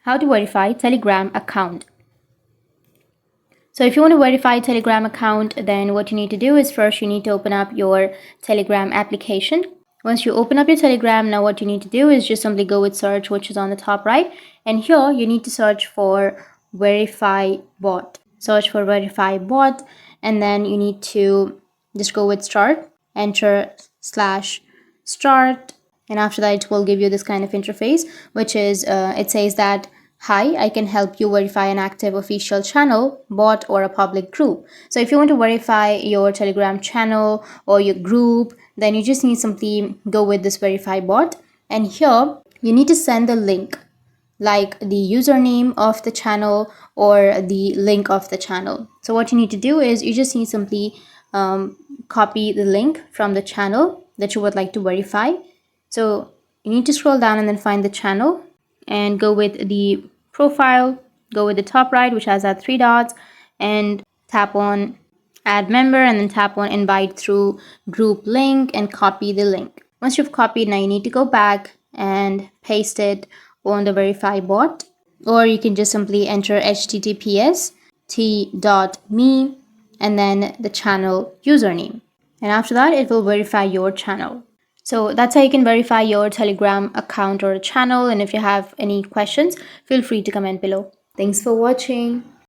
How to verify Telegram account. So if you want to verify Telegram account, then what you need to do is first you need to open up your Telegram application. Once you open up your Telegram, now what you need to do is just simply go with search, which is on the top right. And here you need to search for verify bot. Search for verify bot, and then you need to just go with start, enter /start, and after that it will give you this kind of interface, which is it says that, hi, I can help you verify an active official channel, bot, or a public group. So if you want to verify your Telegram channel or your group, then you just need simply go with this verify bot, and here you need to send the link, like the username of the channel or the link of the channel. So what you need to do is you just need simply copy the link from the channel that you would like to verify. So you need to scroll down and then find the channel and go with the profile, go with the top right, which has that 3 dots, and tap on add member, and then tap on invite through group link and copy the link. Once you've copied, now you need to go back and paste it on the verify bot, or you can just simply enter https t.me and then the channel username, and after that it will verify your channel. So that's how you can verify your Telegram account or channel. And if you have any questions, feel free to comment below. Thanks for watching.